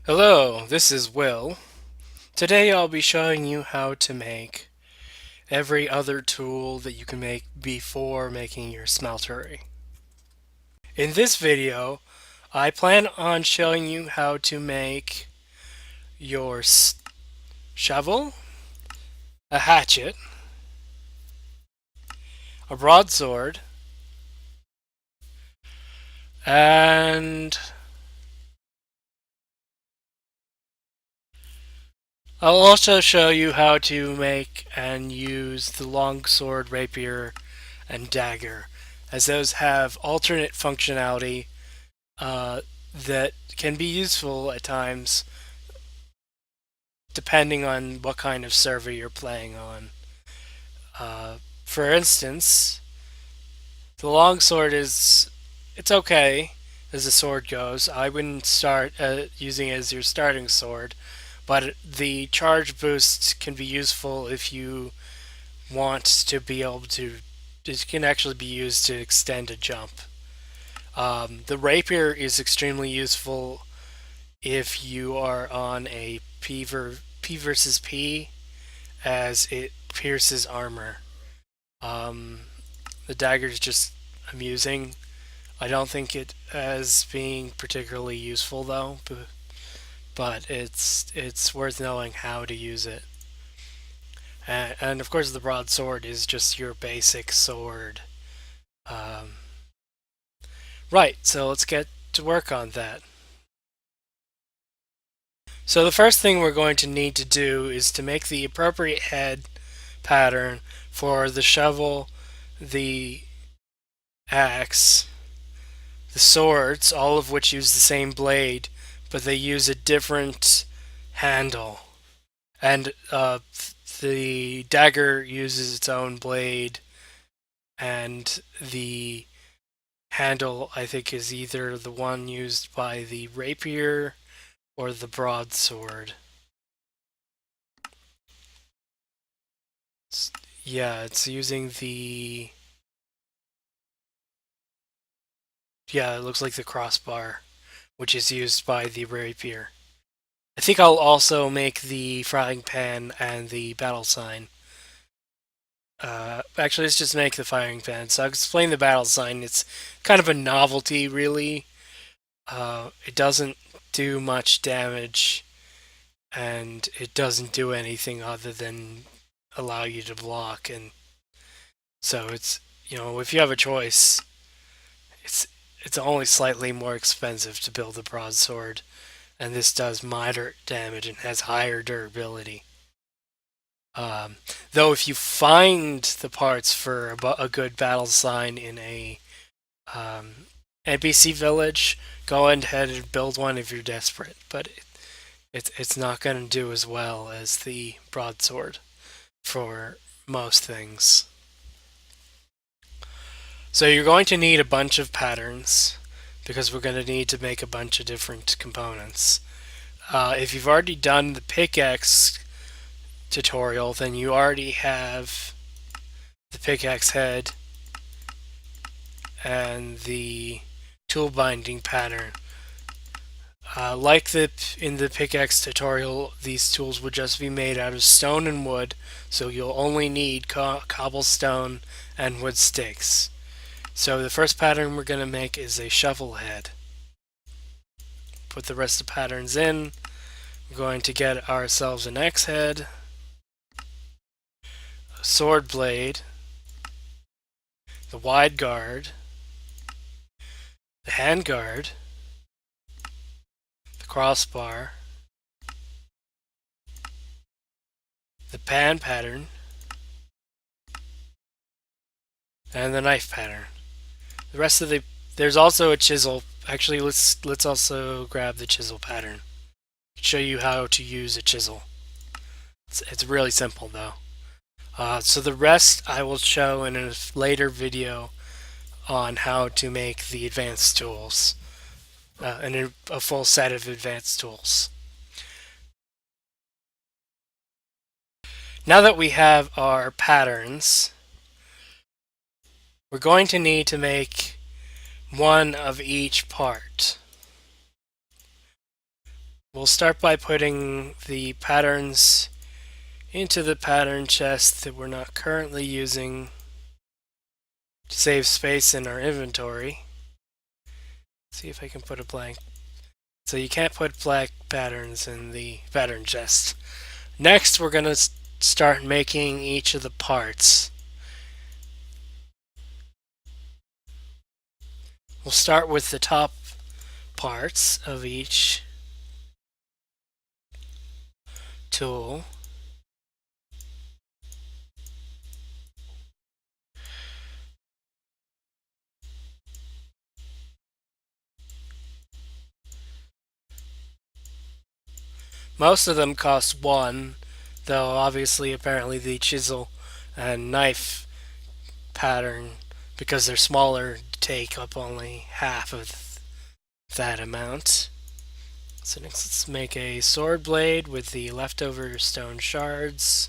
Hello, this is Will. Today I'll be showing you how to make every other tool that you can make before making your smeltery. In this video, I plan on showing you how to make your shovel, a hatchet, a broadsword, and I'll also show you how to make and use the longsword, rapier, and dagger, as those have alternate functionality that can be useful at times depending on what kind of server you're playing on. For instance, the longsword it's okay as a sword goes. I wouldn't start using it as your starting sword, but the charge boost can be useful if you want to be able to. It can actually be used to extend a jump. The rapier is extremely useful if you are on a P versus P, as it pierces armor. Um, the dagger is just amusing. I don't think it as being particularly useful though, but it's worth knowing how to use it. And of course, the broadsword is just your basic sword. Um, right, so let's get to work on that. So the first thing we're going to need to do is to make the appropriate head pattern for the shovel, the axe, the swords, all of which use the same blade, but they use a different handle. And the dagger uses its own blade, and the handle, I think, is either the one used by the rapier or the broadsword. Yeah, it's using the... Yeah, it looks like the crossbar, which is used by the rapier. I think I'll also make the frying pan and the battle sign. Actually, let's just make the frying pan. So I'll explain the battle sign. It's kind of a novelty, really. It doesn't do much damage, and it doesn't do anything other than allow you to block. And so it's, if you have a choice, it's it's only slightly more expensive to build a broadsword, and this does moderate damage and has higher durability. Though if you find the parts for a good battle sign in a NPC village, go ahead and build one if you're desperate. But it's not going to do as well as the broadsword for most things. So you're going to need a bunch of patterns because we're going to need to make a bunch of different components. If you've already done the pickaxe tutorial, then you already have the pickaxe head and the tool binding pattern. Like in the pickaxe tutorial, these tools would just be made out of stone and wood, so you'll only need cobblestone and wood sticks. So the first pattern we're going to make is a shovel head. Put the rest of the patterns in. We're going to get ourselves an axe head, a sword blade, the wide guard, the hand guard, the crossbar, the pan pattern, and the knife pattern. The rest of there's also a chisel. Actually, let's also grab the chisel pattern. Show you how to use a chisel. It's really simple though. So the rest I will show in a later video on how to make the advanced tools, and a full set of advanced tools. Now that we have our patterns, we're going to need to make one of each part. We'll start by putting the patterns into the pattern chest that we're not currently using to save space in our inventory. See if I can put a blank. So you can't put black patterns in the pattern chest. Next, we're going to start making each of the parts. We'll start with the top parts of each tool. Most of them cost 1, though obviously apparently the chisel and knife pattern, because they're smaller, take up only half of that amount. So next let's make a sword blade with the leftover stone shards.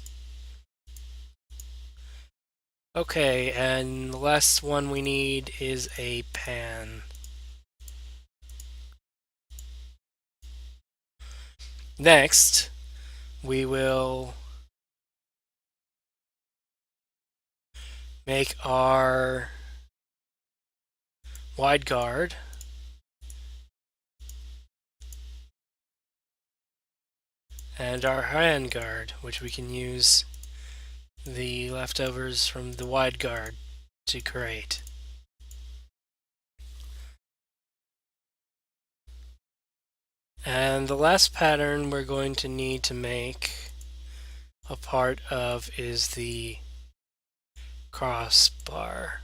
Okay, and the last one we need is a pan. Next, we will make our wide guard. And our hand guard, which we can use the leftovers from the wide guard to create. And the last pattern we're going to need to make a part of is the crossbar,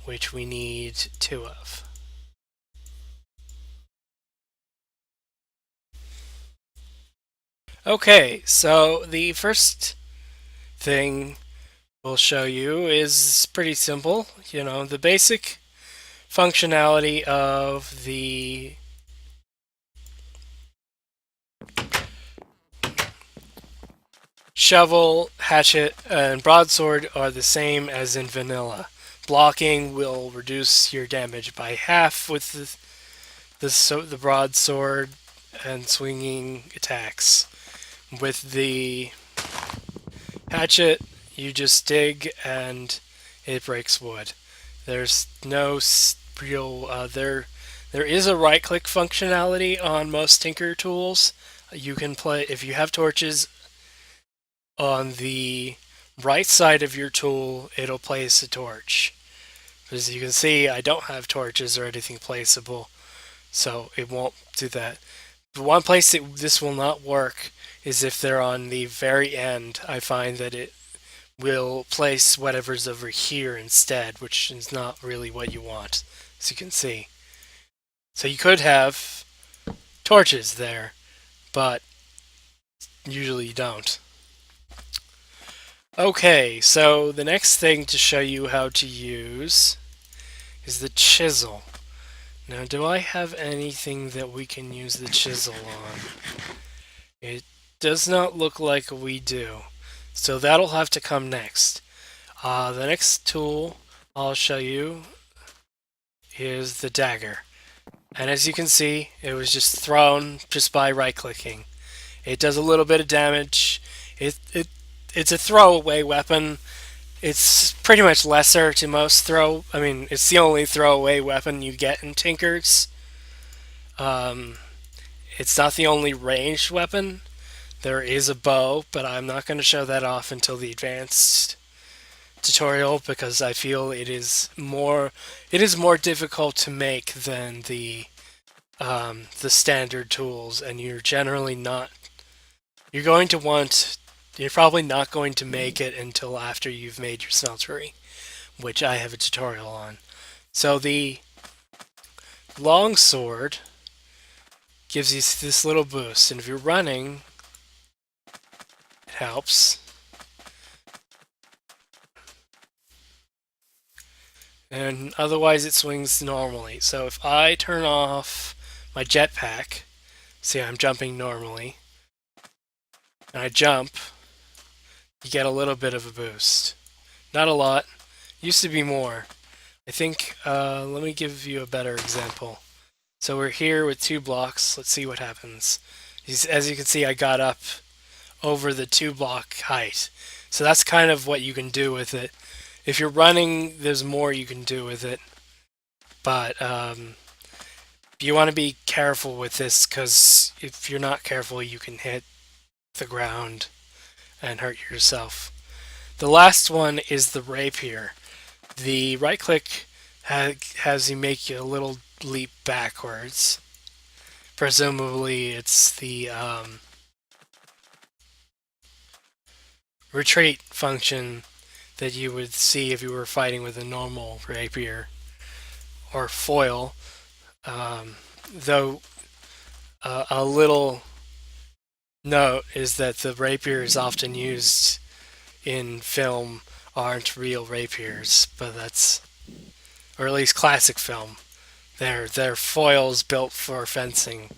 which we need 2 of. Okay, so the first thing we'll show you is pretty simple. You know, the basic functionality of the shovel, hatchet, and broadsword are the same as in vanilla. Blocking will reduce your damage by half with the broadsword and swinging attacks. With the hatchet, you just dig and it breaks wood. There's no real there is a right-click functionality on most Tinker tools. You can play if you have torches on the right side of your tool, it'll place a torch. As you can see, I don't have torches or anything placeable, so it won't do that. The one place that this will not work is if they're on the very end. I find that it will place whatever's over here instead, which is not really what you want, as you can see. So you could have torches there, but usually you don't. Okay, so the next thing to show you how to use is the chisel. Now, do I have anything that we can use the chisel on? It does not look like we do. So that'll have to come next. The next tool I'll show you is the dagger. And as you can see, it was just thrown just by right-clicking. It does a little bit of damage. It's a throwaway weapon. It's pretty much lesser to most it's the only throwaway weapon you get in Tinkers. It's not the only ranged weapon. There is a bow, but I'm not going to show that off until the advanced tutorial because I feel it is more difficult to make than the standard tools, and you're generally not. You're probably not going to make it until after you've made your smeltery, which I have a tutorial on. So the long sword gives you this little boost, and if you're running, it helps. And otherwise it swings normally. So if I turn off my jetpack, see I'm jumping normally, and I jump, you get a little bit of a boost. Not a lot. Used to be more. I think, let me give you a better example. So we're here with 2 blocks. Let's see what happens. As you can see, I got up over the 2 block height. So that's kind of what you can do with it. If you're running, there's more you can do with it. But you want to be careful with this, because if you're not careful, you can hit the ground and hurt yourself. The last one is the rapier. The right click has you make a little leap backwards. Presumably it's the retreat function that you would see if you were fighting with a normal rapier or foil. Though a little note is that the rapiers often used in film aren't real rapiers, but that's, or at least classic film. They're foils built for fencing,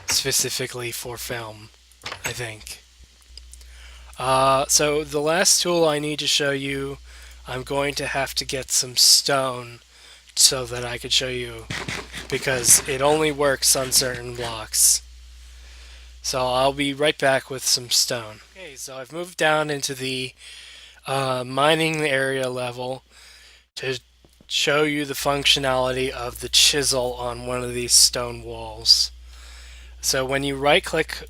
specifically for film, I think. So the last tool I need to show you, I'm going to have to get some stone so that I could show you, because it only works on certain blocks. So I'll be right back with some stone. Okay, so I've moved down into the mining area level to show you the functionality of the chisel on one of these stone walls. So when you right click,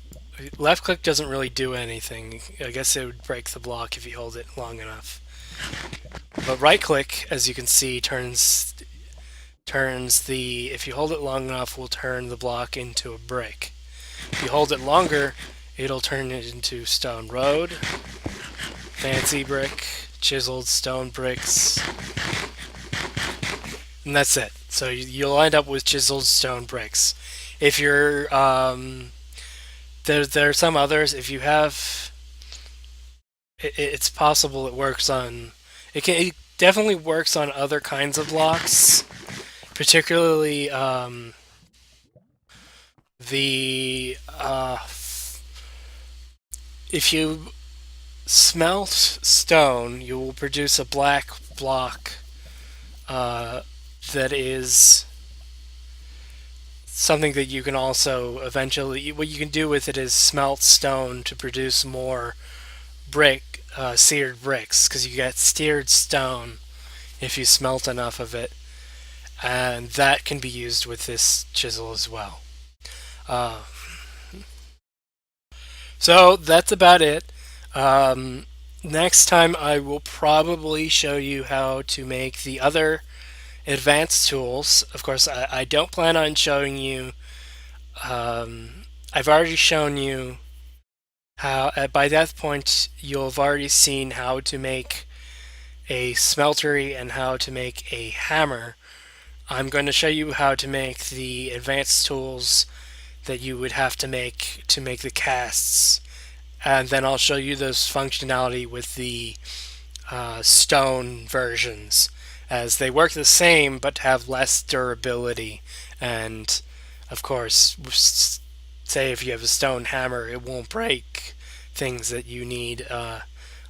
left click doesn't really do anything. I guess it would break the block if you hold it long enough. But right click, as you can see, turns the, if you hold it long enough, will turn the block into a brick. If you hold it longer, it'll turn it into stone road, fancy brick, chiseled stone bricks, and that's it. So you'll end up with chiseled stone bricks. If you're there are some others. If you have, it's possible it works on. It definitely works on other kinds of blocks, particularly the if you smelt stone, you will produce a black block that is something that you can also eventually, what you can do with it is smelt stone to produce more seared bricks, because you get seared stone if you smelt enough of it, and that can be used with this chisel as well. So that's about it. Next time I will probably show you how to make the other advanced tools. Of course, I don't plan on showing you. I've already shown you how. By that point, you'll have already seen how to make a smeltery and how to make a hammer. I'm going to show you how to make the advanced tools that you would have to make the casts, and then I'll show you those functionality with the stone versions, as they work the same but have less durability. And of course, say if you have a stone hammer, it won't break things that you need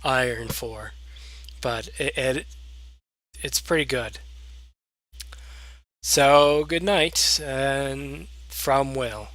iron for, but it's pretty good. So good night, and from Will.